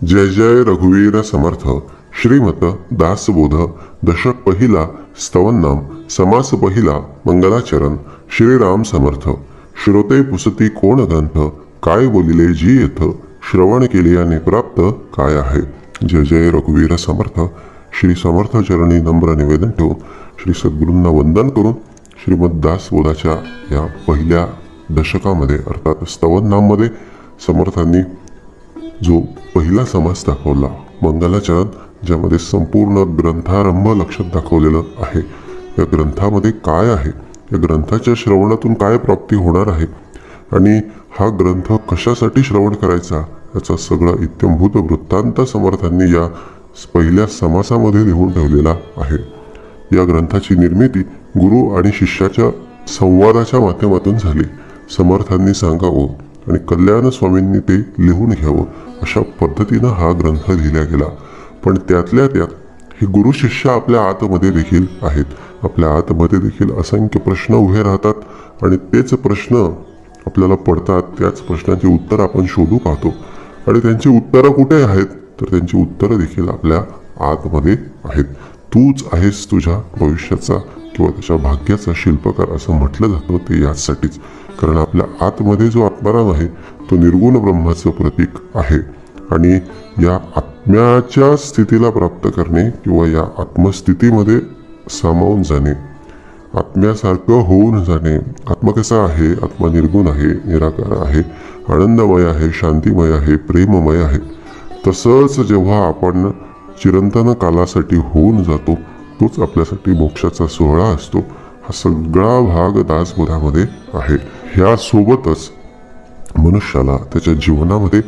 जय जय रघुवीर समर्थ श्रीमत दासबोध दशक पहिला स्तवनाम समास पहिला मंगलाचरण श्रीराम समर्थ श्रोते पुसती कोण ग्रंथ काय बोलिले जी येथ श्रवण केल्याने प्राप्त काय आहे। जय जय रघुवीर समर्थ श्री समर्थ चरणी नम्र निवेदन ठेवून श्री सद्गुरूंना वंदन करून श्रीमद दासबोधाच्या या पहिल्या दशकामध्ये अर्थात स्तवनामध्ये समर्थांनी जो पहिला समास दाखवला मंगलाचरण, ज्यामध्ये संपूर्ण ग्रंथारंभ लक्षात दाखवलेलं आहे। या ग्रंथामध्ये काय आहे, या ग्रंथाच्या श्रवणातून काय प्राप्ती होणार आहे आणि हा ग्रंथ कशासाठी श्रवण करायचा याचा सगळा इत्यंभूत वृत्तांत समर्थांनी या पहिल्या समासामध्ये लिहून ठेवलेला आहे। या ग्रंथाची निर्मिती गुरु आणि शिष्याच्या संवादाच्या माध्यमातून झाली। समर्थांनी सांगावं आणि कल्याण स्वामींनी ते लिहून घ्यावं अशा पद्धतीनं हा ग्रंथ लिहिला गेला। पण त्यातल्या त्यात हे गुरु शिष्य आपल्या आतमध्ये देखील आहेत। आपल्या आतमध्ये देखील असंख्य प्रश्न उभे राहतात आणि तेच प्रश्न आपल्याला पडतात, त्याच प्रश्नांची उत्तर आपण शोधू पाहतो आणि त्यांची उत्तरं कुठे आहेत तर त्यांची उत्तरं देखील आपल्या आतमध्ये आहेत। तूच आहेस तुझ्या भविष्याचा किंवा त्याच्या भाग्याचा शिल्पकार असं म्हटलं जातं ते याचसाठीच, कारण आपल्या आतमध्ये जो आत्माराम आहे तो निर्गुण ब्रह्माचं प्रतीक आहे आणि या आत्म्याच्या स्थितीला प्राप्त करणे किंवा या आत्मस्थितीमध्ये सामावून जाणे, आत्म्यासारखं होऊन जाणे। आत्मा कसा आहे? आत्मा निर्गुण आहे, निराकार आहे, आनंदमय आहे, शांतिमय आहे, प्रेममय आहे। तसंच जेव्हा आपण चिरंतन कालासाठी होऊन जातो तोच आपल्यासाठी मोक्षाचा सोहळा असतो। हा सगळा भाग दासबोधामध्ये आहे। ह्यासोबतच मनुष्याला त्याच्या जीवनामध्ये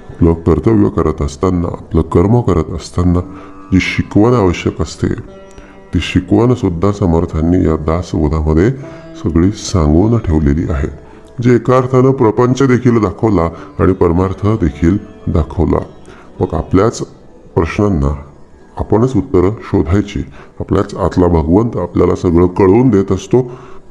आपलं कर्तव्य करत असताना, आपलं कर्म करत असताना जी शिकवण आवश्यक असते ती शिकवण सुद्धा समर्थांनी या दासबोधामध्ये सगळी सांगून ठेवलेली आहे। जे एका अर्थानं प्रपंच देखील दाखवला आणि परमार्थ देखील दाखवला। मग आपल्याच प्रश्नांना आपणच उत्तरं शोधायची। आपल्याच आतला भगवंत आपल्याला सगळं कळवून देत असतो,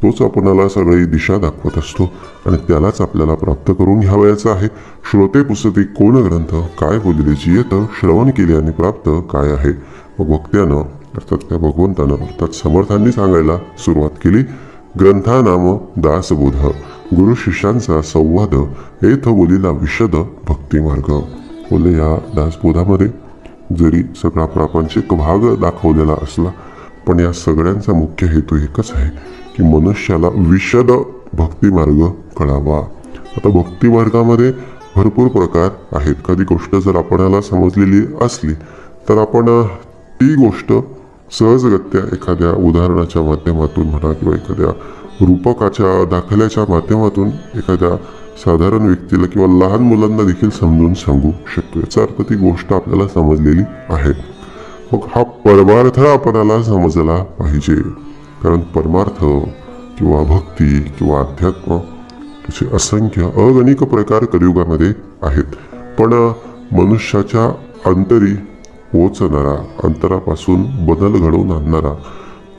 तोच आपणाला सगळी दिशा दाखवत असतो आणि त्यालाच आपल्याला प्राप्त करून घ्यावयाचं आहे। श्रोते पुसती कोण ग्रंथ काय बोलिले जी येतं श्रवण केल्याने प्राप्त काय आहे। मग वक्त्यानं अर्थात त्या भगवंतानं अर्थात समर्थांनी सांगायला सुरुवात केली। ग्रंथानाम दासबोध गुरु शिष्यांचा संवाद येथ बोलिला विशद भक्तिमार्ग। बोले या दासबोधामध्ये जरी सगळा प्रापंचिक भाग दाखवलेला असला पण या सगळ्यांचा मुख्य हेतू एकच आहे की मनुष्याला विशद भक्तिमार्ग कळावा। आता भक्तिमार्गामध्ये भरपूर प्रकार आहेत। कधी गोष्ट जर आपणाला समजलेली असली तर आपण ती गोष्ट सहजगत्या एखाद्या उदाहरणाच्या माध्यमातून म्हणा किंवा एखाद्या रूपकाच्या दाखल्याच्या माध्यमातून एखाद्या साधारण व्यक्तीला किंवा लहान मुलांना देखील समजून सांगू शकतो। याचा अर्थ ती गोष्ट आपल्याला समजलेली आहे। मग हा परमार्थ आपल्याला समजला पाहिजे, कारण परमार्थ किंवा भक्ती किंवा अध्यात्म असे असंख्य अगणिक प्रकार कलियुगामध्ये आहेत। पण मनुष्याच्या अंतरी पोचणारा, अंतरापासून बदल घडवून आणणारा,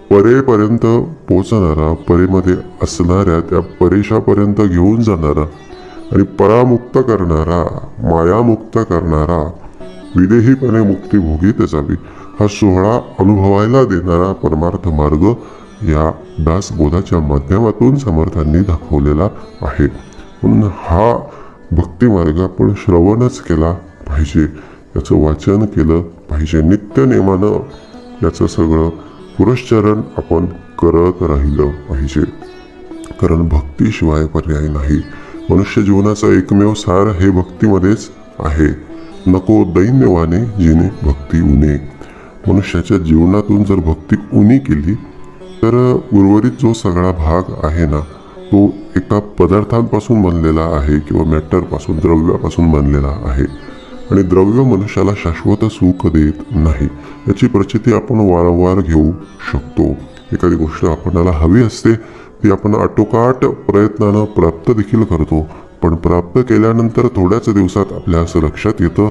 परेपर्यंत पोचणारा, परेमध्ये असणाऱ्या त्या परेशापर्यंत घेऊन जाणारा आणि परामुक्त करणारा, मायामुक्त करणारा, विदेहीपणे मुक्ती भोगीत जावी हा सोहळा अनुभवायला देणारा परमार्थ मार्ग या दासबोधाच्या माध्यमातून समर्थांनी दाखवलेला आहे। म्हणून हा भक्तिमार्ग आपण श्रवणच केला पाहिजे, याचं वाचन केलं पाहिजे, नित्य नेमानं याचं सगळं पुरश्चरण आपण करत राहिलं पाहिजे, कारण भक्तीशिवाय पर्याय नाही। मनुष्य जीवनाचा एकमेव सार हे भक्तीमध्येच आहे। नको दैन्यवाने जिने भक्ती उणे। मनुष्याच्या जीवनातून जर भक्ती उणी केली तर उर्वरित जो सगळा भाग आहे ना तो एका पदार्थांपासून बनलेला आहे किंवा मॅटरपासून, द्रव्यापासून बनलेला आहे आणि द्रव्य मनुष्याला शाश्वत सुख देत नाही। याची प्रचिती आपण वारंवार घेऊ शकतो। एखादी गोष्ट आपणाला हवी असते ती आपण आटोकाट प्रयत्नानं प्राप्त देखील करतो, पण प्राप्त केल्यानंतर थोड्याच दिवसात आपल्या असं लक्षात येतं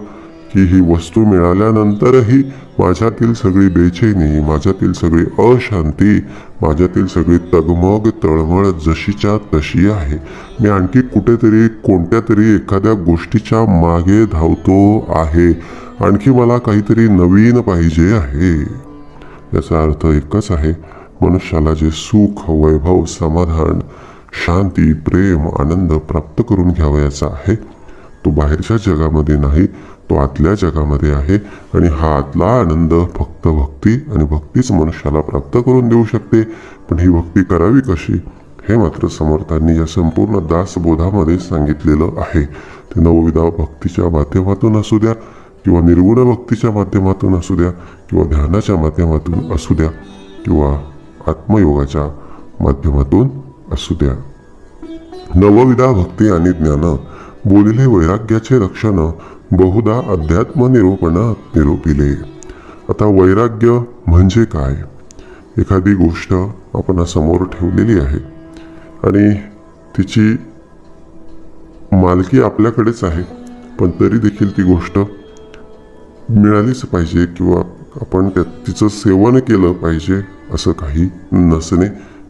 की ही वस्तू मिळाल्यानंतरही माझ्यातील सगळी बेचैनी, माझ्यातील सगळी अशांती, माझ्यातील सगळी तगमग तळमळ जशीच्या तशी आहे. मी आणखी कुठेतरी कोणत्या तरी एखाद्या गोष्टीच्या मागे धावतो आहे. आणखी मला काहीतरी नवीन पाहिजे आहे. याचा अर्थ एकच आहे, मनुष्याला जे सुख, वैभव, समाधान, शांती, प्रेम, आनंद प्राप्त करून घ्यावयाचा आहे तो बाहेरच्या जगामध्ये नाही, तो आतल्या जगामध्ये आहे. आणि हा आतला आनंद फक्त भक्ती आणि भक्तीच मनुष्याला प्राप्त करून देऊ शकते. पण ही भक्ती करावी कशी हे मात्र समर्थांनी या संपूर्ण दासबोधामध्ये सांगितलेलं आहे. ते नवविधा भक्तीच्या माध्यमातून असू द्या किंवा निर्गुण भक्तीच्या माध्यमातून असू द्या किंवा ध्यानाच्या माध्यमातून असू द्या किंवा आत्मयोगाच्या माध्यमातून असू द्या. नवविधा भक्ती आणि ज्ञान बोलिले वैराग्याचे रक्षण बहुधा अध्यात्म निरूपणात निरूपिले. आता वैराग्य म्हणजे काय? एखादी गोष्ट आपण समोर ठेवलेली आहे आणि तिची मालकी आपल्याकडेच आहे, पण तरी देखील ती गोष्ट मिळालीच पाहिजे किंवा आपण तिचं सेवन केलं पाहिजे असं काही नसणे,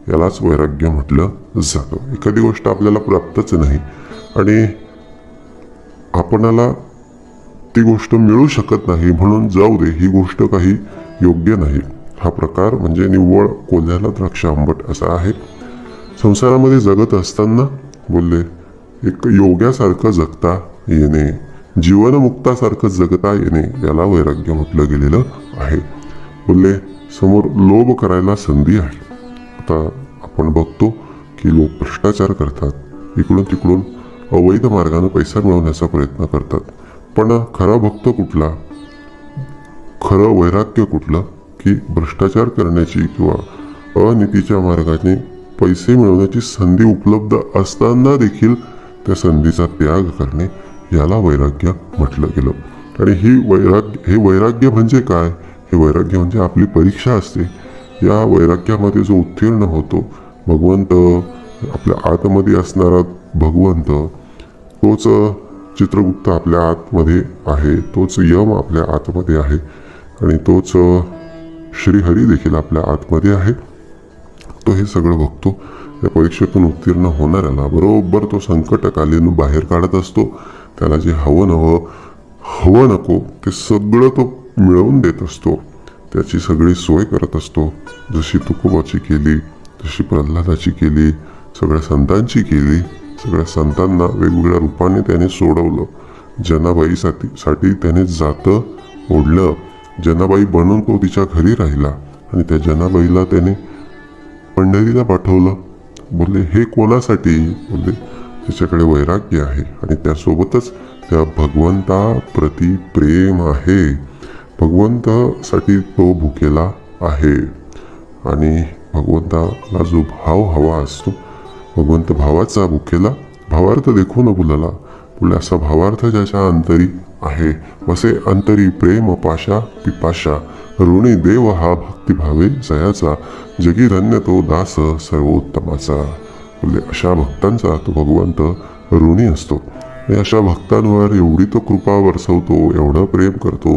यालाच वैराग्य म्हटलं जातं. एखादी गोष्ट आपल्याला प्राप्तच नाही आणि आपणाला ती गोष्ट मिळू शकत नाही म्हणून जाऊ दे, ही गोष्ट काही योग्य नाही. हा प्रकार म्हणजे निव्वळ कोल्ह्याला द्राक्ष आंबट असा आहे. संसारामध्ये जगत असताना बोलले एक योग्यासारखं जगता येणे, जीवनमुक्तासारखं जगता येणे, याला वैराग्य म्हटलं गेलेलं आहे. बोलले समोर लोभ करायला संधी आहे. आता आपण बघतो की लोक भ्रष्टाचार करतात, इकडून तिकडून अवैध मार्गाने पैसा मिळवण्याचा प्रयत्न करतात. पण खरा भक्त कुठला, खरं वैराग्य कुठलं की भ्रष्टाचार करण्याची किंवा अनितीच्या मार्गाने पैसे मिळवण्याची संधी उपलब्ध असताना देखील त्या संधीचा त्याग करणे, याला वैराग्य म्हटलं गेलं. आणि हे वैराग्य म्हणजे काय? हे वैराग्य म्हणजे आपली परीक्षा असते. या वैराग्यामध्ये जो उत्तीर्ण होतो भगवंत, आपल्या आतमध्ये असणारा भगवंत, तोच चित्रगुप्त आपल्या आतमध्ये आहे, तोच यम आपल्या आतमध्ये आहे आणि तोच श्रीहरी देखील आपल्या आतमध्ये आहे. तो हे सगळं बघतो. या परीक्षेतून उत्तीर्ण होणाऱ्याला बरोबर तो संकटकालीन बाहेर काढत असतो. त्याला जे हवं नको ते सगळं तो मिळवून देत असतो. त्याची सगळी सोय करत असतो, जशी तुकोबाची केली, जशी प्रल्हादाची केली, सगळ्या संतांची केली. सगळ्या संतांना वेगवेगळ्या रूपाने त्याने सोडवलं. जनाबाईसाठी त्याने जातं ओढलं. जनाबाई बनून तो तिच्या घरी राहिला आणि त्या जनाबाईला त्याने पंढरीला पाठवलं. बोलले हे कोणासाठी? बोलले त्याच्याकडे वैराग्य आहे आणि त्यासोबतच त्या भगवंताप्रती प्रेम आहे. भगवंतासाठी तो भुकेला आहे आणि भगवंताला जो भाव हवा असतो, भगवंत भावाचा भुकेला, भावार्थ देखो न भुलला. बोले असा भावार्थ ज्याच्या अंतरी आहे, वसे अंतरी प्रेम पाशा पिपाशा, ऋणी देव हा भक्तिभावे जयाचा, जगी धन्य तो दास सर्वोत्तमाचा. बोले अशा भक्तांचा तो भगवंत ऋणी असतो आणि अशा भक्तांवर एवढी तो कृपा बरसवतो, एवढं प्रेम करतो,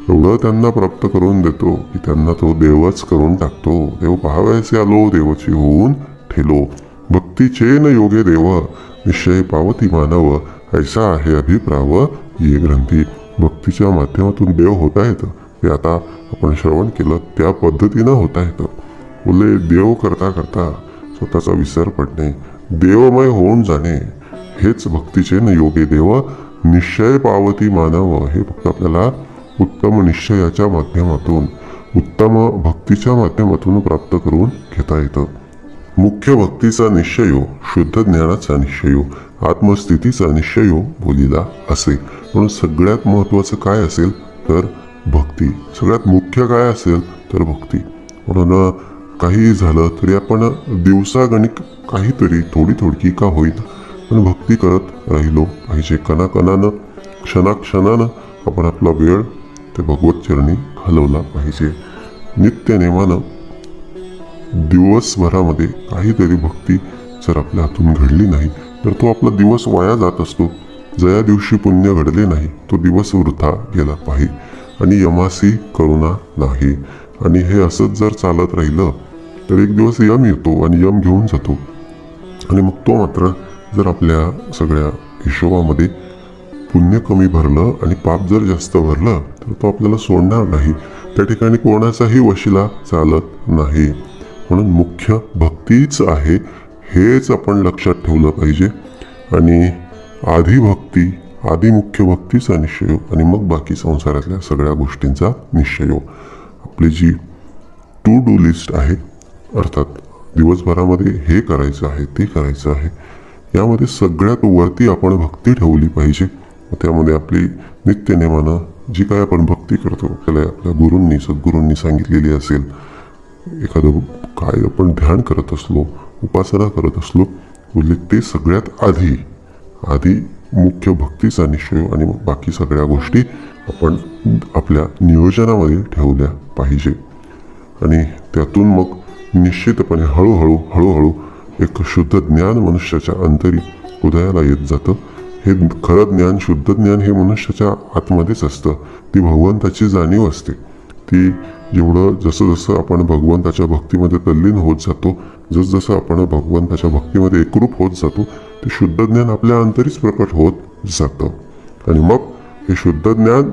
एवढं त्यांना प्राप्त करून देतो की त्यांना तो देवच करून टाकतो. देव पाहावयाचे आलो, देवची होऊन ठेलो. भक्तीचे न योगे देव, निश्चय पावती मानव, ऐसा आहे अभिप्राव ये ग्रंथी. भक्तीच्या माध्यमातून देव होता येतं, हे आता आपण श्रवण केलं त्या पद्धतीनं होता येतं. बोले देव करता करता स्वतःचा विसर पडणे, देवमय होऊन जाणे, हेच भक्तीचे न योगे देव, निश्चय पावती मानव. हे फक्त आपल्याला उत्तम निश्चयाच्या माध्यमातून, उत्तम भक्तीच्या माध्यमातून प्राप्त करून घेता येतं. मुख्य भक्तीचा निश्चयो, शुद्ध ज्ञानाचा निश्चयो, आत्मस्थितीचा निश्चयो बोलिला असे. म्हणून सगळ्यात महत्त्वाचं काय असेल तर भक्ती. सगळ्यात मुख्य काय असेल तर भक्ती. म्हणून काही झालं तरी आपण दिवसागणिक काहीतरी थोडी का होईना पण भक्ती करत राहिलो पाहिजे. कणाकणानं क्षणाक्षणानं आपण आपला वेळ ते भगवत चरणी घालवला पाहिजे. नित्य नेमानं दिवसभरामध्ये काहीतरी भक्ती जर आपल्या हातून घडली नाही तर तो आपला दिवस वाया जात असतो. जया दिवशी पुण्य घडले नाही तो दिवस वृथा गेला पाहिजे आणि यमासी करुणा नाही. आणि हे असंच जर चालत राहिलं तर एक दिवस यम येतो आणि यम घेऊन जातो. आणि मग तो मात्र जर आपल्या सगळ्या हिशोबामध्ये पुण्य कमी भरलं आणि पाप जर जास्त भरलं तर तो आपल्याला सोडणार नाही. त्या ठिकाणी कोणाचाही वशिला चालत नाही. म्हणून मुख्य भक्तीच आहे हेच आपण लक्षात ठेवलं पाहिजे. आणि आधी भक्ती, आधी मुख्य भक्तीचा निश्चय आणि मग बाकी संसारातल्या सगळ्या गोष्टींचा निश्चय. आपली जी टू डू लिस्ट आहे, अर्थात दिवसभरामध्ये हे करायचं आहे ते करायचं आहे, यामध्ये सगळ्यात वरती आपण भक्ती ठेवली पाहिजे. त्यामध्ये आपली नित्यनेमानं जी काय आपण भक्ती करतो त्याला आपल्या गुरूंनी सद्गुरूंनी सांगितलेली असेल, एखादं काय आपण ध्यान करत असलो, उपासना करत असलो, बोलले ते सगळ्यात आधी मुख्य भक्तीचा निश्चय आणि मग बाकी सगळ्या गोष्टी आपण आपल्या नियोजनामध्ये ठेवल्या पाहिजे. आणि त्यातून मग निश्चितपणे हळूहळू एक शुद्ध ज्ञान मनुष्याच्या अंतरी उदयाला येत जातं. हे खरं ज्ञान, शुद्ध ज्ञान हे मनुष्याच्या आतमध्येच असतं. ती भगवंताची जाणीव असते. ती जेवढं जसं आपण भगवंताच्या भक्तीमध्ये तल्लीन होत जातो, जसं आपण भगवंताच्या भक्तीमध्ये एकरूप होत जातो, ते शुद्ध ज्ञान आपल्या अंतरीच प्रकट होत जातं. आणि मग हे शुद्ध ज्ञान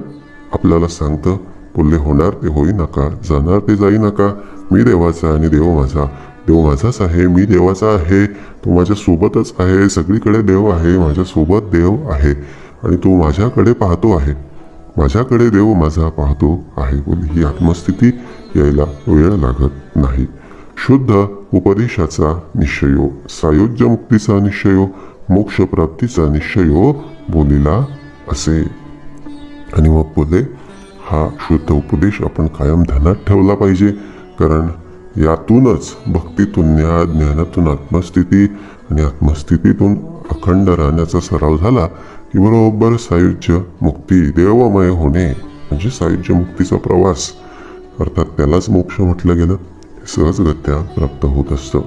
आपल्याला सांगतं, बोलले होणार ते होई नका, जाणार ते जाई नका, मी देवाचा आणि देव माझा, देव माझाच आहे, मी देवाचा आहे, तो माझ्या सोबतच आहे, सगळीकडे देव आहे, माझ्या सोबत देव आहे आणि तो माझ्याकडे पाहतो आहे, माझ्याकडे देव माझा पाहतो आहे. बोले ही आत्मस्थिती यायला वेळ लागत नाही. शुद्ध उपदेशाचा निश्चयो, सायुज्य मुक्तीचा निश्चयो, मोक्ष प्राप्तीचा निश्चयो बोलिला असे. आणि मग बोले हा शुद्ध उपदेश आपण कायम ध्यानात ठेवला पाहिजे. कारण यातूनच भक्तीतून ज्ञान, ज्ञानातून आत्मस्थिती आणि आत्मस्थितीतून अखंड राहण्याचा सराव झाला की बरोबर सायुज्य मुक्ती, देवमय होणे म्हणजे सायुज्य मुक्तीचा प्रवास, अर्थात त्यालाच मोक्ष म्हटलं गेलं, सहजगत्या प्राप्त होत असतं.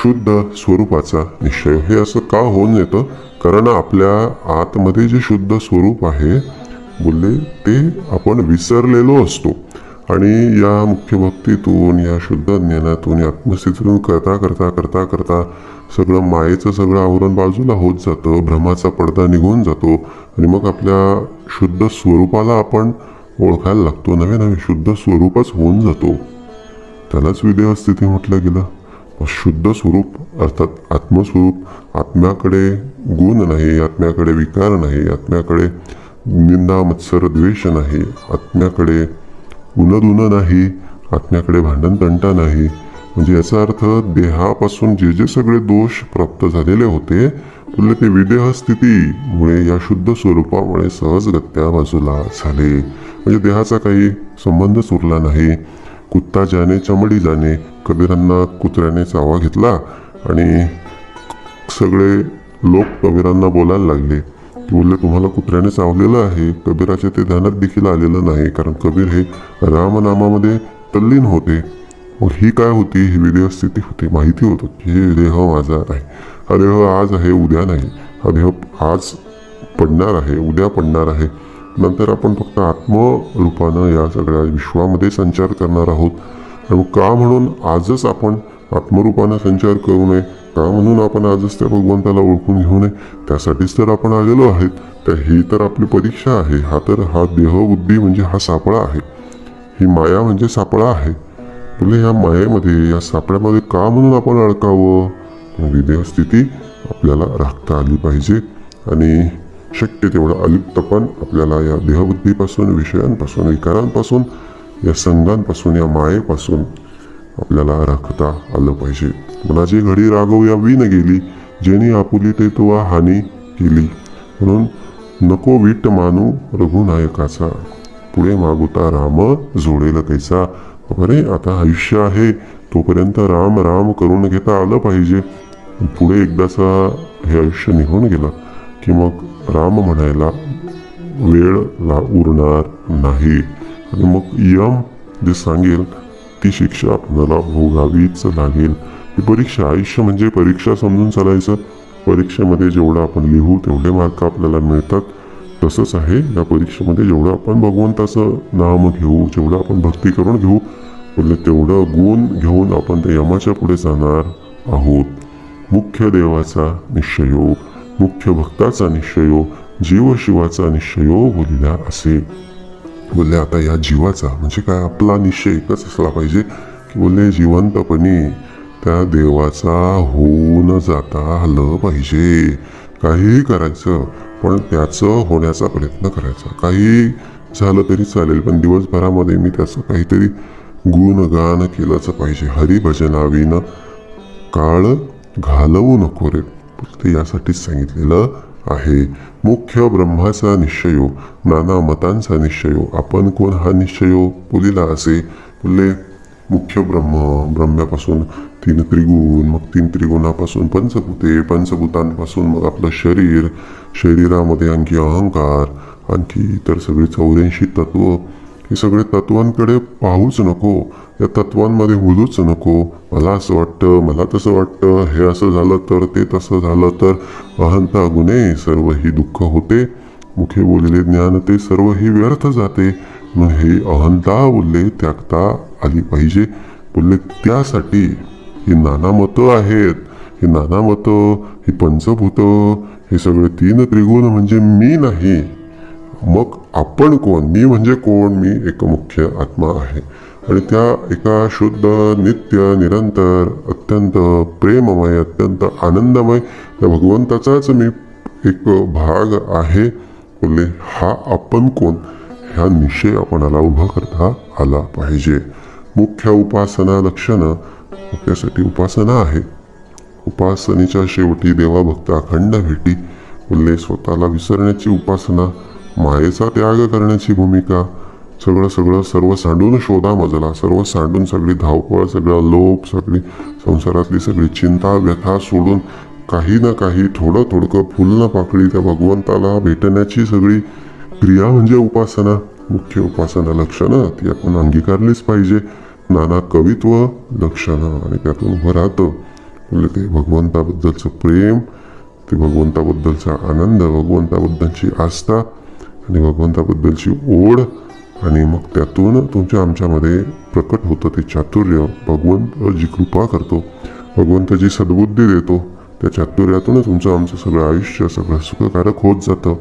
शुद्ध स्वरूपाचा निश्चय हे असं का होऊन येतं? कारण आपल्या आतमध्ये जे शुद्ध स्वरूप आहे बोलले ते आपण विसरलेलो असतो. आणि या मुख्य भक्तीतून, या शुद्ध ज्ञानातून, या आत्मस्थितीतून करता सगळं मायेचं सगळं आवरण बाजूला होत जातं, भ्रमाचा पडदा निघून जातो आणि मग आपल्या शुद्ध स्वरूपाला आपण ओळखायला लागतो. नवे शुद्ध स्वरूपच होऊन जातो. त्यालाच विदेह स्थिती म्हटलं गेलं. शुद्ध स्वरूप अर्थात आत्मस्वरूप, आत्म्याकडे गुण नाही, आत्म्याकडे विकार नाही, आत्म्याकडे निंदा मत्सर द्वेष नाही, आत्म्याकडे उनदुन नाही, आत्म्याकडे भांडण तंटा नाही. म्हणजे याचा अर्थ देहापासून जे सगळे दोष प्राप्त झालेले होते बोलले ते विदेह स्थितीमुळे, या शुद्ध स्वरूपामुळे सहजगत्या बाजूला झाले. म्हणजे देहाचा काही संबंधच उरला नाही. कुत्ता जाने चमडी जाने, कबीरांना कुत्र्याने चावा घेतला आणि सगळे लोक कबीरांना बोलायला लागले की बोलले तुम्हाला कुत्र्याने चावलेलं आहे. कबीराच्या ते ध्यानात देखील आलेलं नाही, कारण कबीर हे रामनामामध्ये तल्लीन होते. मग ही काय होती? ही विदेह स्थिती होती. माहिती होतं की हे देह माझा आहे, हा देह आज आहे उद्या नाही, हा देह आज पडणार आहे उद्या पडणार आहे. नंतर आपण फक्त आत्मरूपानं या सगळ्या विश्वामध्ये संचार करणार आहोत. आणि का म्हणून आजच आपण आत्मरूपानं संचार करू नये? का म्हणून आपण आजच त्या भगवंताला ओळखून घेऊ नये? त्यासाठीच तर आपण आलेलो आहेत. तर ही तर आपली परीक्षा आहे. हा देहबुद्धी म्हणजे हा सापळा आहे, ही माया म्हणजे सापळा आहे. बोले या मायेमध्ये, या सापळ्यामध्ये का म्हणून आपण अडकावं? विदेह स्थिती आपल्याला राखता आली पाहिजे. आणि शक्य तेवढं अलिप्तपण आपल्याला या देहबुद्धीपासून, विषयांपासून, विकारांपासून, या संघांपासून, या मायेपासून आपल्याला राखता आलं पाहिजे. मनाची घडी रागवया वीन गेली, जेनी आपुली ते तुवा हानी केली. म्हणून नको वीट मानू रघुनायकाचा, पुढे मागुता राम जोडेल कैसा. अरे आता आयुष्य आहे तोपर्यंत राम राम करून घेता आलं पाहिजे. पुढे एकदाचा हे आयुष्य निघून गेलं की मग राम म्हणायला वेळ उरणार नाही. आणि मग यम जे सांगेल ती शिक्षा आपल्याला भोगावीच लागेल. ही परीक्षा, आयुष्य म्हणजे परीक्षा समजून चालायचं. परीक्षेमध्ये जेवढं आपण लिहू तेवढे मार्क आपल्याला मिळतात. तसंच आहे या परीक्षेमध्ये जेवढं आपण भगवंताचं नाम घेऊ, जेवढं आपण भक्ती करून घेऊ, बोलले तेवढं गुण घेऊन आपण त्या यमाच्या पुढे जाणार आहोत. मुख्य देवाचा निश्चयो, मुख्य भक्ताचा निश्चयो, जीव शिवाचा निश्चयो बोलिला असे. बोलले आता या जीवाचा म्हणजे काय, आपला निश्चय एकच असला पाहिजे की बोलले जिवंतपणी त्या देवाचा होऊन जाता आलं पाहिजे. काहीही करायचं पण त्याचं होण्याचा प्रयत्न करायचा. काही झालं तरी चालेल पण दिवसभरामध्ये मी त्याचं काहीतरी गुणगान केलंच पाहिजे. हरिभजनाविन काळ घालवू नको रे, ते यासाठीच सांगितलेलं आहे. मुख्य ब्रह्माचा निश्चयो, नाना मतांचा निश्चयो. आपण कोण हा निश्चयो बोलिला असे. बोलले मुख्य ब्रह्म्यापासून 3 त्रिगुण, मग 3 त्रिगुणापासून पंचभूते, पंचभूतांपासून मग आपलं शरीर, शरीरामध्ये आणखी अहंकार, आणखी इतर सगळे 84 तत्व. हे सगळे तत्वांकडे पाहूच नको, या तत्वांमध्ये हुलूच नको. मला असं वाटतं, मला तसं वाटतं, हे असं झालं तर, ते तसं झालं तर. अहंता गुणे सर्व ही दुःख होते, मुखे बोलले ज्ञान ते सर्व ही व्यर्थ जाते. मग हे अहंता बोलले त्यागता आली पाहिजे. बोलले त्यासाठी ही नाना मतं आहेत, ही नाना मतं, ही पंचभूतं, हे सगळे 3 त्रिगुण म्हणजे मी नाही. मग आपण कोण, मी म्हणजे कोण, मी एक मुख्य आत्मा आहे. आणि त्या एका शुद्ध नित्य निरंतर अत्यंत प्रेममय अत्यंत आनंदमय त्या भगवंताचाच मी एक भाग आहे. बोलले हा आपण कोण, ह्या निश्चय आपणाला उभा करता आला पाहिजे. मुख्य उपासना लक्षणं, त्यासाठी उपासना आहे. उपासनेच्या शेवटी देवाभक्त अखंड भेटी. बोलले स्वतःला विसरण्याची उपासना, मायेचा त्याग करण्याची भूमिका. सगळं सर्व सांडून शोधा मजला, सर्व सांडून सगळी धावपळ, सगळा लोभ, सगळी संसारातली सगळी चिंता व्यथा सोडून काही ना काही थोडं फुल ना पाकळी त्या भगवंताला भेटण्याची सगळी क्रिया म्हणजे उपासना. मुख्य उपासना लक्षणं ती आपण अंगीकारलीच पाहिजे. नाना कवित्व लक्षणं आणि त्यातून उभं राहतं. म्हणजे ते भगवंताबद्दलचं प्रेम, ते भगवंताबद्दलचा आनंद, भगवंताबद्दलची आस्था आणि भगवंताबद्दलची ओढ. आणि मग त्यातून तुमच्या आमच्यामध्ये प्रकट होतं ते चातुर्य. भगवंत जी कृपा करतो, भगवंत जी सद्बुद्धी देतो, त्या चातुर्यातून तुमचं आमचं सगळं आयुष्य सगळं सुखकारक होत जातं.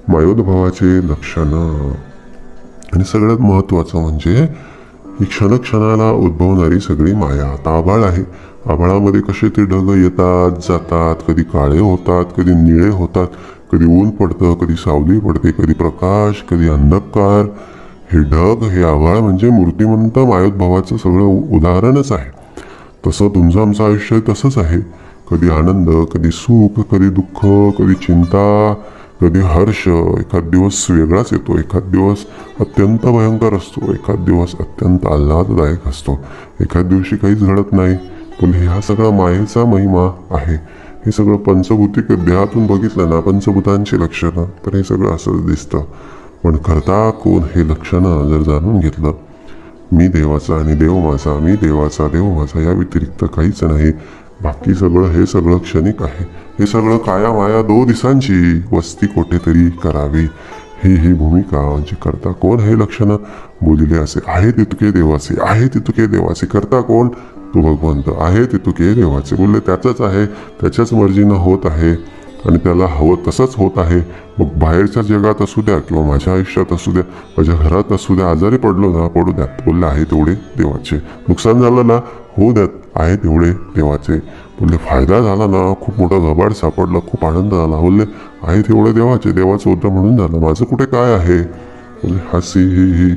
मायोद्भवाचे लक्षणं आणि सगळ्यात महत्त्वाचं म्हणजे ही क्षणक्षणाला उद्भवणारी सगळी माया. आता आभाळ आहे, आभाळामध्ये कसे ते ढग येतात जातात, कधी काळे होतात, कधी निळे होतात, कधी ऊन पडतं, कधी सावली पडते, कधी प्रकाश, कधी अंधकार. हे ढग, हे आभाळ म्हणजे मूर्तिमंत मायोद्भवाचं सगळं उदाहरणच आहे. तसं तुमचं आमचं आयुष्य तसंच आहे. कधी आनंद, कधी सुख, कधी दुःख, कधी चिंता, कधी हर्ष. एखाद दिवस वेगळाच येतो, एखाद दिवस अत्यंत भयंकर असतो, एखाद दिवस अत्यंत आल्हाददायक असतो, एखाद दिवशी काहीच घडत नाही. पण ह्या सगळा मायेचा महिमा आहे. हे सगळं पंचभूतिक देहातून बघितलं ना, पंचभूतांची लक्षणं, तर हे सगळं असंच दिसतं. पण करता कोण हे लक्षणं जर जाणून घेतलं, मी देवाचा आणि देव माझा, मी देवाचा देव माझा, या व्यतिरिक्त काहीच नाही. बाकी सगळं हे सगळं क्षणिक आहे. हे सगळं काया माया 2 दिवसांची वस्ती कोठेतरी करावी, ही भूमिका म्हणजे करता कोण हे लक्षणं बोलिले असे. आहे तितके देवाचे, आहे तितके देवाचे. करता कोण, तो भगवंत आहे तितके देवाचे. बोलले त्याचंच आहे, त्याच्याच मर्जीनं होत आहे आणि त्याला हवं तसंच होत आहे. मग बाहेरच्या जगात असू द्या किंवा माझ्या आयुष्यात असू द्या, माझ्या घरात असू द्या, आजारी पडलो ना, पडू द्यात. बोलले आहे तेवढे देवाचे. नुकसान झालं ना, होऊ द्यात, आहे तेवढे देवाचे. बोलले फायदा झाला ना, खूप मोठं घबाड सापडलं, खूप आनंद झाला. बोलले आहे तेवढे देवाचे, देवाचं होतं म्हणून झालं, माझं कुठे काय आहे. बोलले हासी ही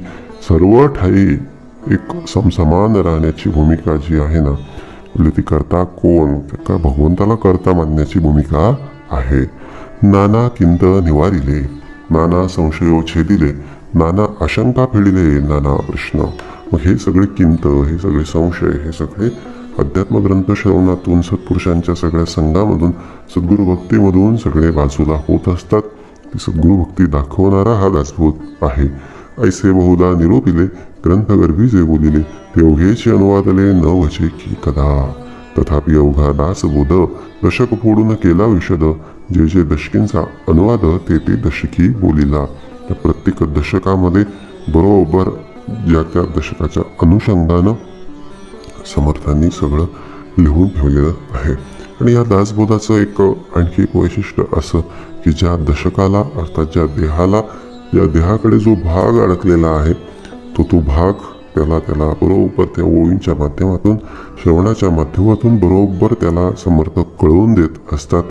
सर्व ठाई एक समसमान राहण्याची भूमिका जी आहे ना, बोलले ती करता कोण, का भगवंताला करता मानण्याची भूमिका आहे. नाना किंत निवारिले, नाना संशयो छेदिले, नाना आशंका फेडिले, नाना प्रश्न. मग हे सगळे किंत, हे सगळे संशय, हे सगळे अध्यात्मग्रंथ श्रवणातून, सत्पुरुषांच्या सगळ्या संघामधून, सद्गुरू भक्तीमधून सगळे बाजूला होत असतात. ती सद्गुरू भक्ती दाखवणारा हा दासबोध आहे. ऐसे बहुधा निरोपिले ग्रंथगर्भी जे बोलिले, ते ओघेचे अनुवादले न वचे की कदा. तथापि अवघा दासबोध दशक फोडून केला विशद, जे जे दशकींचा अनुवाद ते ते दशकी बोलिला. त्या प्रत्येक दशकामध्ये बरोबर ज्या त्या दशकाच्या अनुषंगानं समर्थांनी सगळं लिहून ठेवलेलं आहे. आणि या दासबोधाचं आणखी एक वैशिष्ट्य असं की ज्या दशकाला अर्थात ज्या देहाकडे जो भाग अडकलेला आहे तो भाग त्याला बरोबर त्या ओळींच्या माध्यमातून श्रवणाच्या माध्यमातून बरोबर त्याला समर्थ कळवून देत असतात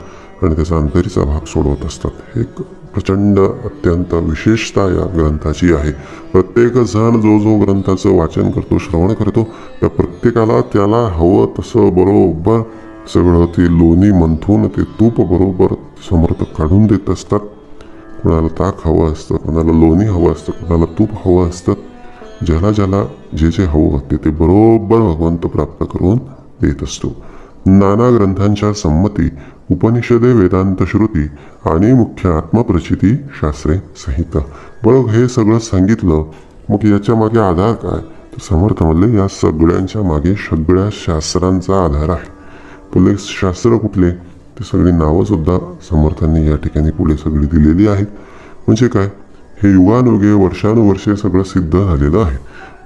आणि त्याचा अंतरीचा भाग सोडवत असतात. हे एक प्रचंड अत्यंत विशेषता या ग्रंथाची आहे. प्रत्येक जण जो ग्रंथाचं वाचन करतो श्रवण करतो त्या प्रत्येकाला त्याला हवं तसं बरोबर सगळं ते लोणी मंथून ते तूप बरोबर समर्थ काढून देत असतात. कोणाला ताक हवं असतं, कोणाला लोणी हवं असतं, कोणाला तूप हवं असतं. ज्याला जे हवं ते बरोबर भगवंत प्राप्त करून देत असतो. नाना ग्रंथांच्या संमती, उपनिषदे, वेदांत श्रुती आणि मुख्य आत्मप्रचिती शास्त्रे संहिता. बरोबर हे सगळं सांगितलं. मग याच्या मागे आधार काय? तर समर्थ म्हणले या सगळ्यांच्या मागे सगळ्या शास्त्रांचा आधार आहे. पुढे शास्त्र कुठले ते सगळी नावं सुद्धा समर्थांनी या ठिकाणी पुढे सगळी दिलेली आहेत. म्हणजे काय, हे युगानुगे वर्षानुवर्षे सगळं सिद्ध झालेलं आहे.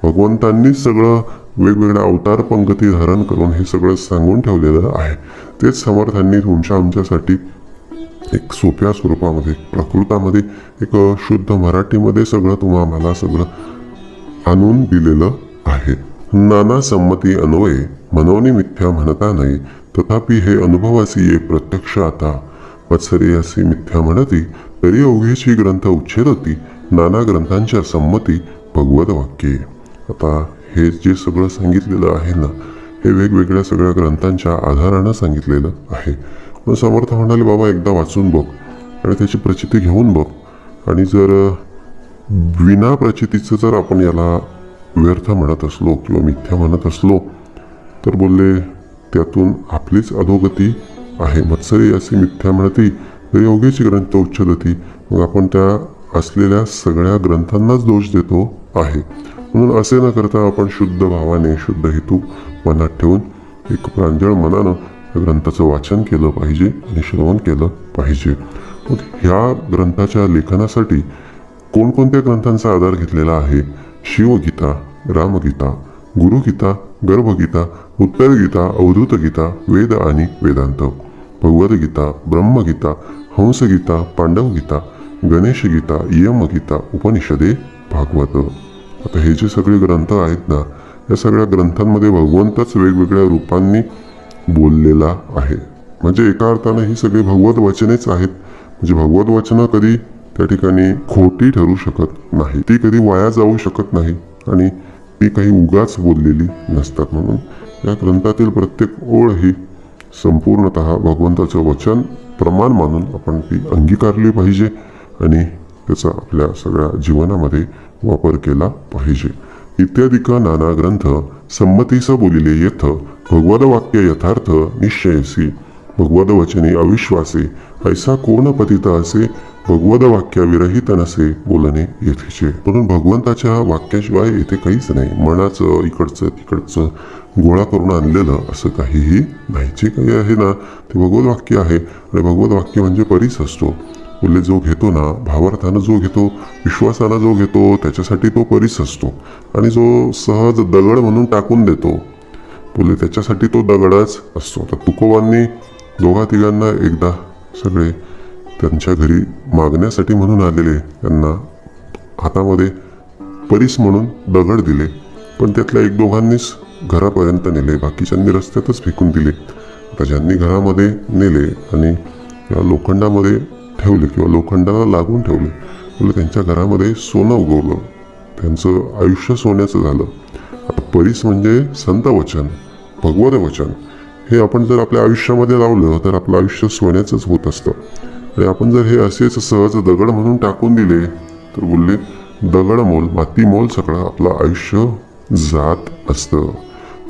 भगवंतांनीच सगळं वेगवेगळ्या अवतार पंगती धारण करून हे सगळं सांगून ठेवलेलं आहे. तेच समर्थांनी आमच्यासाठी एक सोप्या स्वरूपामध्ये प्राकृतामध्ये एक शुद्ध मराठीमध्ये सगळं आम्हाला सगळं आणून दिलेलं आहे. नाना संमती अन्वये मनोनी मिथ्या म्हणता नाही, तथापि हे अनुभवासी ये प्रत्यक्ष आता. वत्सरे असे मिथ्या म्हणती, तरी अवघेची ग्रंथ उच्छेदती. नाना ग्रंथांच्या संमती भगवत वाक्ये. आता हे जे सगळं सांगितलेलं आहे ना, हे वेगवेगळ्या सगळ्या ग्रंथांच्या आधारानं सांगितलेलं आहे. मग समर्थ म्हणाले, बाबा एकदा वाचून बघ आणि त्याची प्रचिती घेऊन बघ. आणि जर विना प्रचितीचं जर आपण याला व्यर्थ म्हणत असलो किंवा मिथ्या म्हणत असलो तर बोलले त्यातून आपलीच अधोगती आहे. मत्सरे अशी मिथ्या म्हणती, तरी अवघेची ग्रंथ उच्छेदती. मग आपण त्या असलेल्या सगळ्या ग्रंथांनाच दोष देतो आहे. म्हणून असे न करता आपण शुद्ध भावाने शुद्ध हेतू मनात ठेवून एक प्रांजळ मनानं या ग्रंथाचं वाचन केलं पाहिजे आणि श्रवण केलं पाहिजे. मग ह्या ग्रंथाच्या लेखनासाठी कोणकोणत्या ग्रंथांचा आधार घेतलेला आहे? शिवगीता, रामगीता, गुरुगीता, गर्भगीता, उत्तर गीता, अवधूत गीता, वेद आणि वेदांत, भगवद्गीता, ब्रह्मगीता, हंसगीता, पांडवगीता, गणेशगीता, यमगीता, उपनिषदे, भागवत. आता हे जे सगळे ग्रंथ आहेत ना, या सगळ्या ग्रंथांमध्ये भगवंतच वेगवेगळ्या रूपांनी बोललेला आहे. म्हणजे एका अर्थानं ही सगळी भगवत वचनेच आहेत. म्हणजे भगवत वचनं कधी त्या ठिकाणी खोटी ठरू शकत नाही, ती कधी वाया जाऊ शकत नाही आणि ती काही उगाच बोललेली नसतात. म्हणून या ग्रंथातील प्रत्येक ओळ ही संपूर्णतः भगवंताचं वचन प्रमाण मानून आपण ती अंगीकारली पाहिजे आणि त्याचा आपल्या सगळ्या जीवनामध्ये वापर केला पाहिजे. इत्यादिक नाना ग्रंथ संमतीस बोलिले येथ, भगवद वाक्य यथार्थ निश्चयसी. भगवद वचनी अविश्वासे, ऐसा कोण पतित असे. भगवद वाक्य विरहित नसे, बोलणे येथेचे. म्हणून भगवंताच्या वाक्याशिवाय येथे काहीच नाही. मनाचं इकडचं तिकडचं गोळा करून आणलेलं असं काहीही नाही. जे काही आहे ना ते भगवद वाक्य आहे. आणि भगवद वाक्य म्हणजे परीस असतो. बोलले जो घेतो ना, भावार्थानं जो घेतो, विश्वासानं जो घेतो, त्याच्यासाठी तो परीस असतो. आणि जो सहज दगड म्हणून टाकून देतो, बोलले त्याच्यासाठी तो दगडच असतो. तर तुकोबांनी दोघा तिघांना एकदा सगळे त्यांच्या घरी मागण्यासाठी म्हणून आलेले त्यांना हातामध्ये परीस म्हणून दगड दिले. पण त्यातल्या एक दोघांनीच घरापर्यंत नेले, बाकीच्यांनी रस्त्यातच फेकून दिले. आता ज्यांनी घरामध्ये नेले आणि या लोखंडामध्ये ठेवले किंवा लोखंडाला लागून ठेवले, बोलले त्यांच्या घरामध्ये सोनं उगवलं, त्यांचं आयुष्य सोन्याचं झालं. आता परीस म्हणजे संत वचन, भगवत वचन. हे आपण जर आपल्या आयुष्यामध्ये लावलं तर आपलं आयुष्य सोन्याचंच होत असतं. आणि आपण जर हे असेच सहज दगड म्हणून टाकून दिले तर बोलले दगड मोल माती मोल सगळं आपलं आयुष्य जात असतं.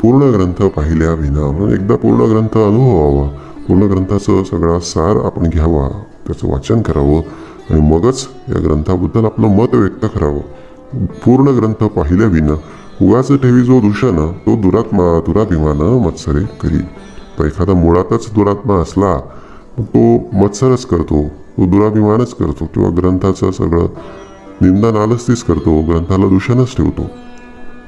पूर्ण ग्रंथ पाहिल्या विना, म्हणून एकदा पूर्ण ग्रंथ अनुभवावा, पूर्ण ग्रंथाचं सगळा सार आपण घ्यावा, त्याचं वाचन करावं आणि मगच या ग्रंथाबद्दल आपलं मत व्यक्त करावं. पूर्ण ग्रंथ पाहिल्या विना उगाच ठेवी जो दूषण, तो दुरात्मा दुराभिमान मत्सरे करी. आता एखादा मुळातच दुरात्मा असला मग तो मत्सरच करतो, तो दुराभिमानच करतो किंवा ग्रंथाचं सगळं निंदा नालस्तीच करतो, ग्रंथाला दूषणच ठेवतो.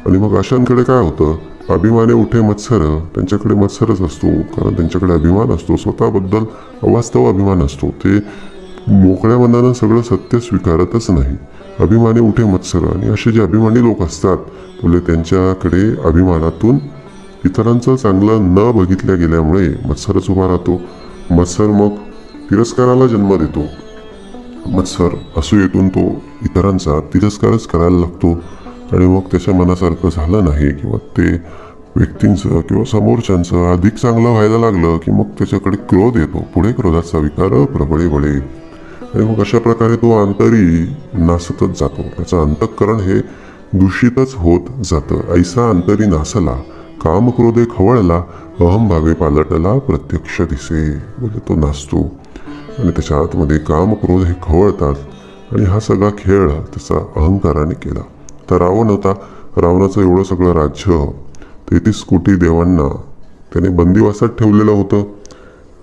आणि मग अशांकडे काय होतं, अभिमाने उठे मत्सर, त्यांच्याकडे मत्सरच असतो, कारण त्यांच्याकडे अभिमान असतो, स्वतःबद्दल अवास्तव अभिमान असतो. ते मोकळ्या मनानं सगळं सत्य स्वीकारतच नाही. अभिमाने उठे मत्सर. आणि असे जे अभिमानी लोक असतात बोले त्यांच्याकडे अभिमानातून इतरांचं चांगलं न बघितल्या गेल्यामुळे मत्सरच उभा राहतो. मत्सर मग तिरस्काराला जन्म देतो. मत्सर असूयेतून तो इतरांचा तिरस्कारच करायला लागतो. आणि मग त्याच्या मनासारखं झालं नाही किंवा ते व्यक्तींचं किंवा समोरच्यांचं अधिक चांगलं व्हायला लागलं की मग त्याच्याकडे क्रोध येतो. पुढे क्रोधाचा विकार प्रबळे बळे. आणि मग अशा प्रकारे तो अंतरी नासतच जातो. त्याचं अंतःकरण हे दूषितच होत जातं. ऐसा अंतरी नासला, काम क्रोधे खवळला, अहमभावे पालटला प्रत्यक्ष दिसे. म्हणजे तो नाचतो आणि त्याच्या आतमध्ये काम क्रोध हे खवळतात. आणि हा सगळा खेळ त्याचा अहंकाराने केला. तर रावण होता, रावणाचं एवढं सगळं राज्य 33 कोटी देवांना त्याने बंदिवासात ठेवलेलं होतं.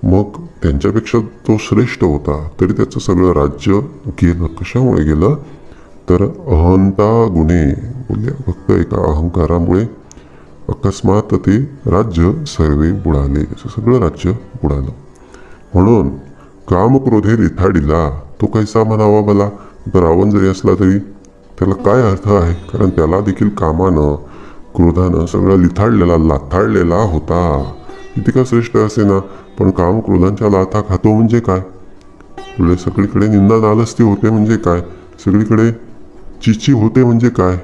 मग त्यांच्यापेक्षा तो श्रेष्ठ होता तरी त्याचं सगळं राज्य गेलं. कशामुळे गेलं तर अहंता गुणे बोलले, फक्त एका अहंकारामुळे अकस्मात ते राज्य सर्वे बुडाले. सगळं राज्य बुडालं. म्हणून काम क्रोधे लिथाडीला, तो कैसा म्हणावा मला. तर रावण जरी असला तरी त्याला काय अर्थ आहे, कारण त्याला देखील कामानं क्रोधानं सगळं लिथाडलेला लाथाडलेला होता. किती का श्रेष्ठ असे ना, पण काम क्रोधांच्या लाथा खातो म्हणजे काय. सगळीकडे निंदा नालस्ती होते म्हणजे काय, सगळीकडे चिची होते म्हणजे काय,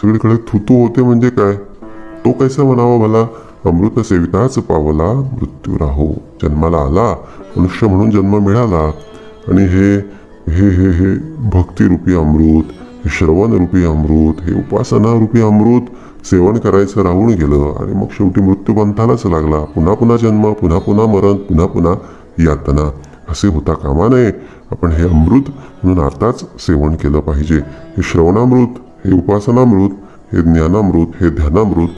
सगळीकडे थुतू होते म्हणजे काय. तो कैसा म्हणावा मला. अमृत सेविताच पावला मृत्यू राहो. जन्माला आला, मनुष्य म्हणून जन्म मिळाला आणि हे हे हे हे भक्तिरूपी अमृत, हे श्रवणरूपी अमृत, हे उपासनारूपी अमृत सेवन करायचं राहून गेलं. आणि मग शेवटी मृत्यू पंथालाच लागला. पुन्हा पुन्हा जन्म, पुन्हा पुन्हा मरण, पुन्हा पुन्हा यातना. असे होता कामा नये. आपण हे अमृत म्हणून आताच सेवन केलं पाहिजे. हे श्रवणामृत, हे उपासनामृत, हे ज्ञानामृत, हे ध्यानामृत,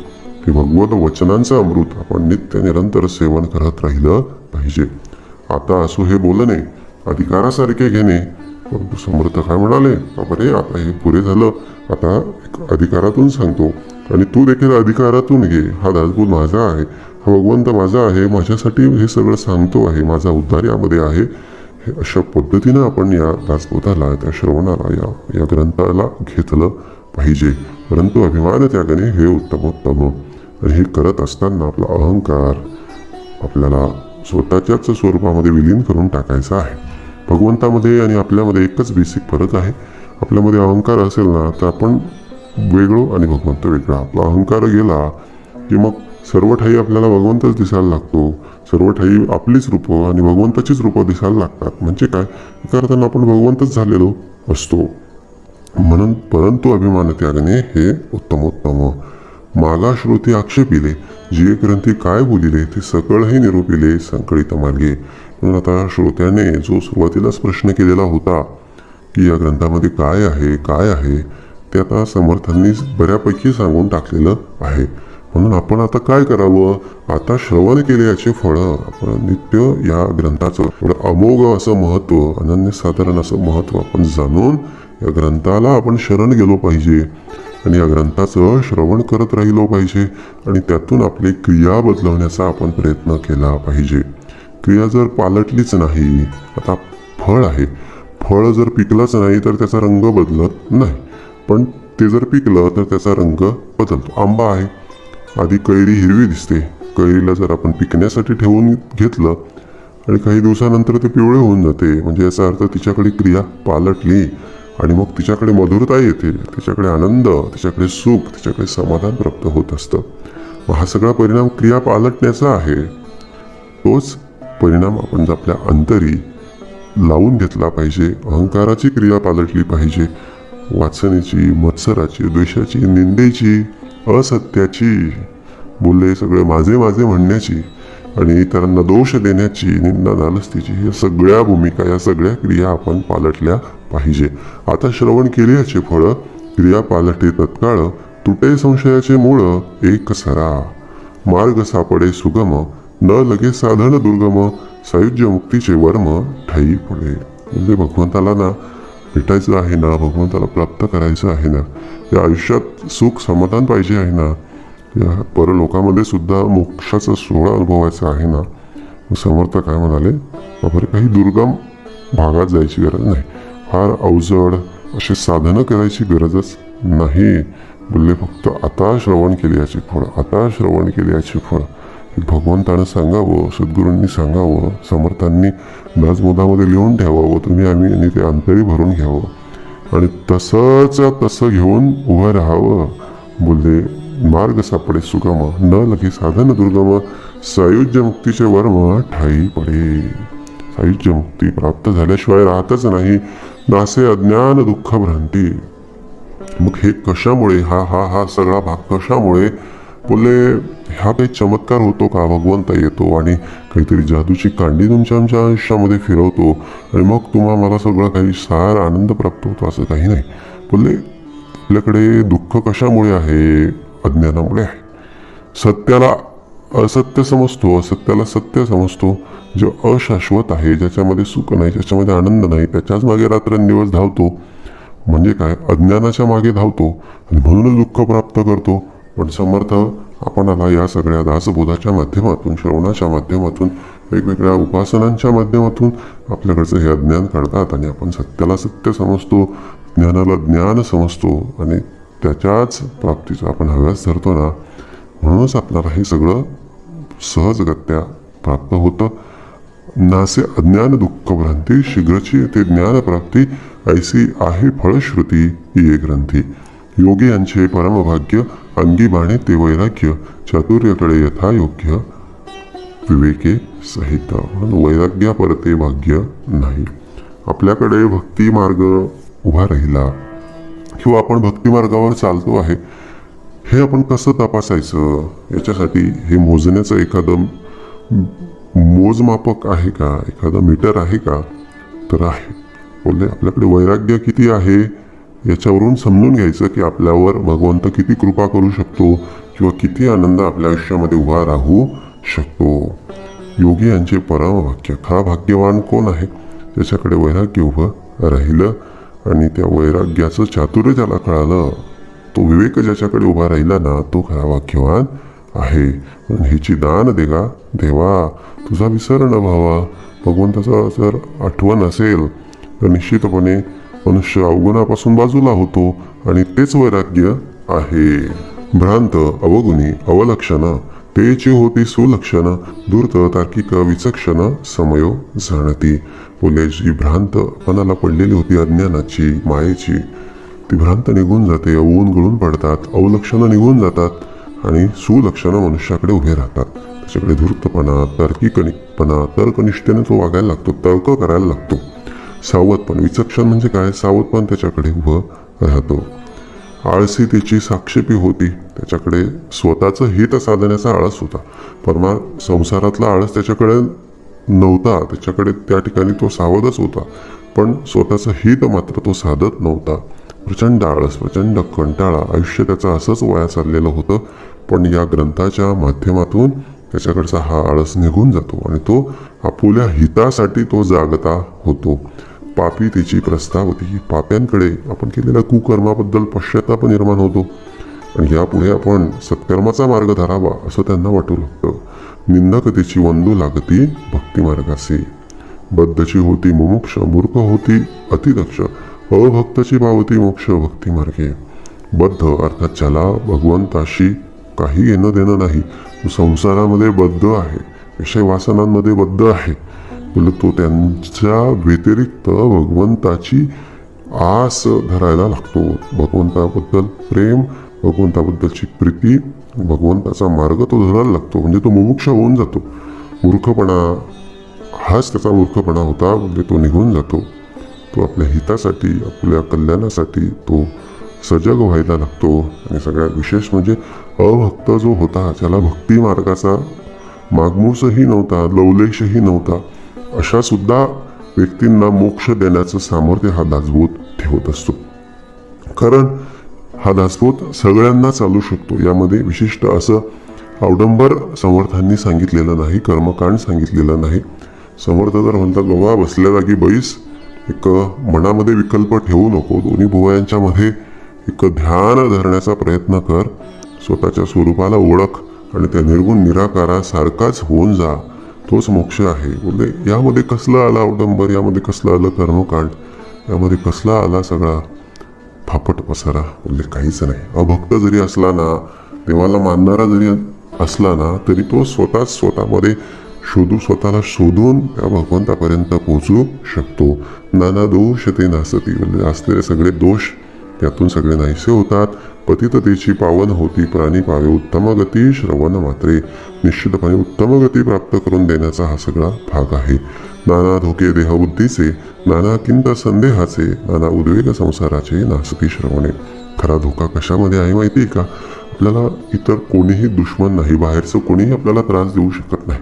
हे भगवत वचनांचं अमृत आपण नित्य निरंतर सेवन करत राहिलं पाहिजे. आता असो हे बोलणे, अधिकारासारखे घेणे. परंतु समर्थ काय म्हणाले, बापरे आता हे पुरे झालं, आता एक अधिकारातून सांगतो आणि तू देखील अधिकारातून घे. हा दासबोध माझा आहे, हा भगवंत माझा आहे, माझ्यासाठी हे सगळं सांगतो आहे, माझा उद्धार यामध्ये आहे. हे अशा पद्धतीनं आपण या दासबोधाला, त्या श्रवणाला, या ग्रंथाला घेतलं पाहिजे. परंतु अभिमान त्यागाने हे उत्तमोत्तम. आणि हे करत असताना आपला अहंकार आपल्याला स्वतःच्याच स्वरूपामध्ये विलीन करून टाकायचा आहे. भगवंतामध्ये आणि आपल्यामध्ये एकच बेसिक फरक आहे. आपल्यामध्ये अहंकार असेल ना तर आपण वेगळो आणि भगवंत वेगळा. आपला अहंकार गेला की मग सर्व ठाई आपल्याला भगवंतच दिसायला लागतो. सर्व ठाई आपलीच रूपं आणि भगवंताचीच रूपं दिसायला लागतात. म्हणजे काय, करताना आपण भगवंतच झालेलो असतो. म्हणून परंतु अभिमान त्यागणे हे उत्तमोत्तम. मागा श्रोते आक्षेपिले, जे ग्रंथी काय बोलिले ते सकळही निरूपिले संकळित मार्गे. म्हणून आता श्रोत्याने जो सुरुवातीलाच प्रश्न केलेला होता की या ग्रंथामध्ये काय आहे काय आहे, ते आता समर्थांनी बऱ्यापैकी सांगून टाकलेलं आहे. म्हणून आपण आता काय करावं, आता श्रवण केले याचे फळं. आपण नित्य या ग्रंथाचं एवढं अमोघ असं महत्त्व, अनन्यसाधारण असं महत्त्व आपण जाणून या ग्रंथाला आपण शरण गेलो पाहिजे आणि या ग्रंथाचं श्रवण करत राहिलो पाहिजे. आणि त्यातून आपली क्रिया बदलवण्याचा आपण प्रयत्न केला पाहिजे. क्रिया जर पालटलीच नाही, आता फळ आहे, फळ जर पिकलंच नाही तर त्याचा रंग बदलत नाही, पण ते जर पिकलं तर त्याचा रंग बदलतो. आंबा आहे, आधी कैरी हिरवी दिसते, कैरीला जर आपण पिकण्यासाठी ठेवून घेतलं आणि काही दिवसानंतर ते पिवळे होऊन जाते, म्हणजे याचा अर्थ तिच्याकडे क्रिया पालटली आणि मग तिच्याकडे मधुरता येते, तिच्याकडे आनंद, तिच्याकडे सुख, तिच्याकडे समाधान प्राप्त होत असतं. मग हा सगळा परिणाम क्रिया पालटण्याचा आहे. तोच परिणाम आपण आपल्या अंतरी लावून घेतला पाहिजे. अहंकाराची क्रिया पालटली पाहिजे, वासनेची, मत्सराची, द्वेषाची, निंदेची, असत्याची, बोलले सगळे माझे माझे म्हणण्याची आणि इतरांना दोष देण्याची, निंदा नालस्तीची, या सगळ्या भूमिका, या सगळ्या क्रिया आपण पालटल्या पाहिजे. आता श्रवण केले याचे फळ, क्रिया पालटे तत्काळ, तुटे संशयाचे मूळ एक सरा, मार्ग सापडे सुगम, न लगे साधन दुर्गम सायुज्य मुक्तीचे वर्म ठाई पडे. म्हणजे भगवंताला ना भेटायचं आहे ना, भगवंताला प्राप्त करायचं आहे ना, या आयुष्यात सुख समाधान पाहिजे आहे ना, या परलोकामध्ये सुद्धा मोक्षाचा सोहळा अनुभवायचा आहे ना. समर्थ काय म्हणाले, बाबा काही दुर्गम भागात जायची गरज नाही, फार अवजड असे साधनं करायची गरजच नाही. बोलले फक्त आता श्रवण केले याचे फळ, आता श्रवण केले याचे फळ. भगवंतानं सांगावं, सद्गुरूंनी सांगावं, समर्थांनी दासबोधामध्ये लिहून ठेवावं, तुम्ही आम्ही आणि ते अंतरी भरून घ्यावं आणि तसं घेऊन उभं राहावं. बोलले मार्ग सापडे सुगम न लगे साधन दुर्गम सायुज्य मुक्तीचे वर्म ठाई पडे. सायुज्य मुक्ती प्राप्त झाल्याशिवाय राहतच नाही, नासे अज्ञान दुःख भ्रांती. मग हे कशामुळे, हा सगळा भाग कशामुळे. बोलले हा काही चमत्कार होतो का, भगवंत येतो आणि काहीतरी जादूची कांडी तुमच्या आमच्या आयुष्यामध्ये फिरवतो आणि मग मला सगळं काही सार आनंद प्राप्त होतो, असं काही नाही. बोलले आपल्याकडे दुःख कशामुळे आहे, अज्ञानामुळे आहे. सत्याला असत्य समजतो, असत्याला सत्य समजतो. जो अशाश्वत आहे, ज्याच्यामध्ये सुख नाही, ज्याच्यामध्ये आनंद नाही, त्याच्याच मागे रात्रंदिवस धावतो. म्हणजे काय, अज्ञानाच्या मागे धावतो आणि म्हणूनच दुःख प्राप्त करतो. पण समर्थ आपणाला या सगळ्या दासबोधाच्या माध्यमातून, श्रवणाच्या माध्यमातून, वेगवेगळ्या उपासनांच्या माध्यमातून आपल्याकडचं हे अज्ञान काढतात आणि आपण सत्याला सत्य समजतो, ज्ञानाला ज्ञान समजतो आणि त्याच्याच प्राप्तीचा आपण हव्यास धरतो ना. म्हणूनच आपल्याला हे सगळं सहजगत्या प्राप्त होतं. नासे अज्ञान दुःख भ्रांती शीघ्रची ते ज्ञानप्राप्ती ऐसी आहे फळश्रुती ये ग्रंथी. योगी यांचे परमभाग्य अंगी बाणे ते वैराग्य चातुर्याकडे यथा योग्य विवेके सहित. म्हणून वैराग्या परते भाग्य नाही. आपल्याकडे भक्ती मार्ग उभा राहिला किंवा आपण भक्ती मार्गावर चालतो आहे, हे आपण कसं तपासायचं, याच्यासाठी हे मोजण्याचं एखादं मोजमापक आहे का, एखादं मीटर आहे का, तर आहे. बोलले आपल्याकडे वैराग्य किती आहे याच्यावरून समजून घ्यायचं की आपल्यावर भगवंत किती कृपा करू शकतो किंवा किती आनंद आपल्या आयुष्यामध्ये उभा राहू शकतो. योगी यांचे परमभाग्य, खरा भाग्यवान कोण आहे, त्याच्याकडे वैराग्य उभं राहिलं आणि त्या वैराग्याचं चातुर्य त्याला कळालं, तो विवेक ज्याच्याकडे उभा राहिला ना, तो खरा भाग्यवान आहे. ह्याची दान देगा देवा, तुझा विसर न व्हावा. भगवंताचा जर आठवण असेल तर निश्चितपणे मनुष्य अवगुणापासून बाजूला होतो आणि तेच वैराग्य आहे. भ्रांत अवगुणी अवलक्षण तेची होती सुलक्षण धूर्त तार्किक विचक्षण समयो जाणती. बोले जी भ्रांत मनाला पडलेली होती अज्ञानाची, मायेची, ती भ्रांत निघून जाते, अवगुण गळून पडतात, अवलक्षणं निघून जातात आणि सुलक्षणं मनुष्याकडे उभे राहतात. त्याच्याकडे धूर्तपणा, तार्किकपणा, तर्कनिष्ठेने तो वागायला लागतो, तर्क करायला लागतो. सावधपण, विचक्षण म्हणजे काय, सावधपण त्याच्याकडे उभं राहतो. आळसी त्याची साक्षेपी होती, त्याच्याकडे स्वतःचं हित साधण्याचा आळस होता. संसारातला आळस त्याच्याकडे नव्हता, त्याच्याकडे त्या ठिकाणी तो सावधच होता, पण स्वतःचं हित मात्र तो साधत नव्हता. प्रचंड आळस, प्रचंड कंटाळा, आयुष्य त्याचं असंच वाया चाललेलं होतं. पण या ग्रंथाच्या माध्यमातून त्याच्याकडचा हा आळस निघून जातो आणि तो आपुल्या हितासाठी तो जागता होतो. पापी तिची प्रस्तावती, पाप्यांकडे आपण केलेल्या कुकर्माबद्दल पश्चाताप निर्माण होतो आणि यापुढे आपण सत्कर्माचा मार्ग धरावा असं त्यांना वाटू लागतं. निंदक तिची वंदू लागती भक्ती मार्गासी. बद्धची होती मुमुक्ष, मूर्ख होती अतिदक्ष, अभक्तची पावती मोक्ष भक्ती मार्गे. बद्ध अर्थात ज्याला भगवंताशी काही घेणं देणं नाही, तो संसारामध्ये बद्ध आहे, विषय वासनांमध्ये बद्ध आहे, तो त्यांच्या व्यतिरिक्त भगवंताची आस धरायला लागतो. भगवंताबद्दल प्रेम, भगवंताबद्दलची प्रीती, भगवंताचा मार्ग तो धरायला लागतो. म्हणजे तो मुमुक्ष होऊन जातो. मूर्खपणा हाच त्याचा मूर्खपणा होता, म्हणजे तो निघून जातो. तो आपल्या हितासाठी, आपल्या कल्याणासाठी तो सजग व्हायला लागतो. आणि सगळ्यात विशेष म्हणजे अभक्त जो होता, ज्याला भक्ती मार्गाचा मागमूसही नव्हता, लवलेशही नव्हता, अशा सुद्धा व्यक्तींना मोक्ष देण्याचं सामर्थ्य हा दासबोध ठेवत असतो. कारण हा दासबोध सगळ्यांना चालू शकतो. यामध्ये विशिष्ट असं अवडंबर समर्थांनी सांगितलेलं नाही, कर्मकांड सांगितलेलं नाही. समर्थ तर म्हणतात बाबा बसल्या जागी बैस, एक मनामध्ये विकल्प ठेवू नको, दोन्ही भुवयांच्या मध्ये एक ध्यान धरण्याचा प्रयत्न कर, स्वतःच्या स्वरूपाला ओळख आणि त्या निर्गुण निराकारासारखाच होऊन जा, तोच मोक्ष आहे. बोलले यामध्ये कसलं आलं अवडंबर, यामध्ये कसलं आलं कर्मकांड, यामध्ये कसला आला सगळा फापट पसारा. बोलले काहीच नाही. अभक्त जरी असला ना, देवाला मानणारा जरी असला ना, तरी तो स्वतःमध्ये स्वतःला शोधून त्या भगवंतापर्यंत पोहोचू शकतो. नाना दोष ते नासती, म्हणजे असलेले सगळे दोष त्यातून सगळे नाहीसे होतात. पतिततेची पावन होती प्राणी पावे, उत्तम गती श्रवण मात्रे. निश्चितपणे उत्तम गती प्राप्त करून देण्याचा हा सगळा भाग आहे. नाना धोके देहबुद्धीचे, नाना किंत संदेहाचे, नाना उद्वेग संसाराचे नासती श्रवणे. खरा धोका कशामध्ये आहे माहिती आहे का? आपल्याला इतर कोणीही दुश्मन नाही, बाहेरचं कोणीही आपल्याला त्रास देऊ शकत नाही.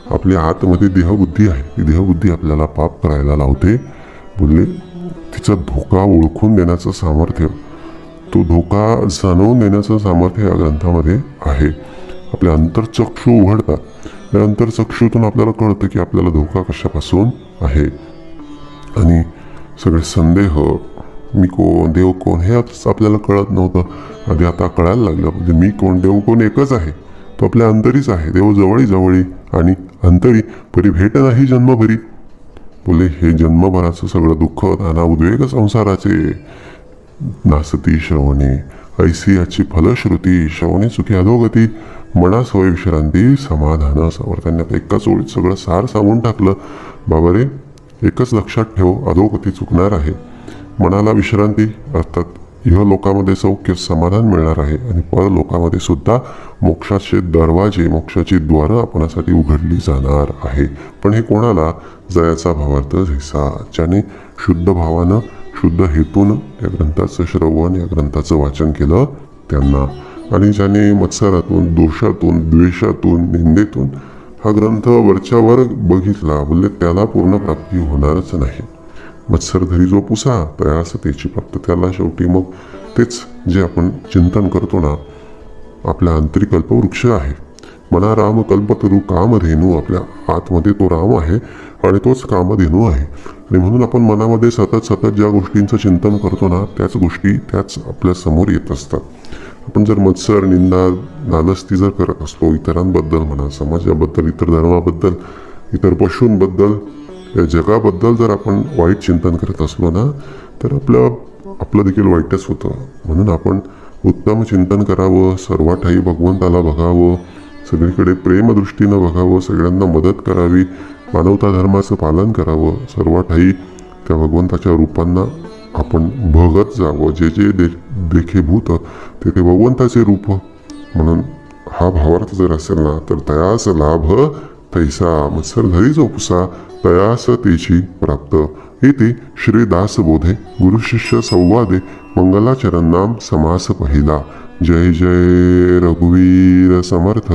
आपल्या आतमध्ये देहबुद्धी आहे, ती देहबुद्धी आपल्याला पाप करायला लावते. बोलले तिचा धोका ओळखून देण्याचं सामर्थ्य, तो धोका जाणवून देण्याचं सामर्थ्य या ग्रंथामध्ये आहे. आपले अंतर्चक्षु उघडतात, त्या अंतर्चक्षुतून आपल्याला कळतं की आपल्याला धोका कशापासून आहे. आणि सगळे संदेह, मी कोण देव कोण हे आपल्याला कळत नव्हतं, आधी आता कळायला लागलं. म्हणजे मी कोण देव कोण एकच आहे, तो आपल्या अंतरीच आहे. देव जवळी आणि अंतरी परी भेट नाही जन्मभरी. बोले हे जन्मभराचं सगळं दुःख, नाना उद्वेग संसाराचे नासती श्रवणे. ऐसी याची फलश्रुती, श्रवणे सुखी अधोगती, मनास होय विश्रांती समाधान. समर्थांनी आता एकाच ओळीत सगळं सार सांगून टाकलं. बाबा रे, एकच लक्षात ठेव, अधोगती चुकणार आहे. मनाला विश्रांती अर्थात इह लोकामध्ये सौख्य समाधान मिळणार आहे, आणि परलोकामध्ये सुद्धा मोक्षाचे दरवाजे, मोक्षाची द्वारं आपणासाठी उघडली जाणार आहे. पण हे कोणाला? जयाचा भावार्थ जैसा, ज्याने शुद्ध भावानं शुद्ध हेतून या ग्रंथाचं श्रवण, या ग्रंथाचं वाचन केलं त्यांना. आणि ज्याने मत्सरातून, दोषातून, द्वेषातून, निंदेतून हा ग्रंथ वरच्यावर बघितला, बोलले त्याला पूर्ण प्राप्ती होणारच नाही. मत्सरधरी जो पुसा तयास त्याची प्राप्त. त्याला शेवटी मग तेच जे आपण चिंतन करतो ना, आपल्या आंतरिक कल्पवृक्ष आहे. मना राम कल्पतरू कामधेनू, आपल्या आतमध्ये तो राम आहे आणि तोच कामधेनू आहे. आणि म्हणून आपण मनामध्ये सतत ज्या गोष्टींचं चिंतन करतो ना, त्याच गोष्टी त्याच आपल्या समोर येत असतात. आपण जर मत्सर, निंदा, नालस्ती जर करत असतो इतरांबद्दल म्हणा, समाजाबद्दल, इतर धर्माबद्दल, इतर पशूंबद्दल, या जगाबद्दल जर आपण वाईट चिंतन करत असलो ना, तर आपलं देखील वाईटच होतं. म्हणून आपण उत्तम चिंतन करावं, सर्वाठाई भगवंताला बघावं, सगळीकडे प्रेमदृष्टीनं बघावं, सगळ्यांना मदत करावी, मानवता धर्माचं पालन करावं, सर्वाठाई त्या भगवंताच्या रूपांना आपण बघत जावं. जे जे देखेभूत ते ते भगवंताचे रूप. म्हणून हा भावार्थ जर असेल ना, तर तयास लाभ तैसा, मत्सरधरी जो पुसा तयास तेची प्राप्त. येथे श्री दासबोधे गुरु शिष्य संवादे मंगलाचरण नाम समास पहिला. जय जय रघुवीर समर्थ.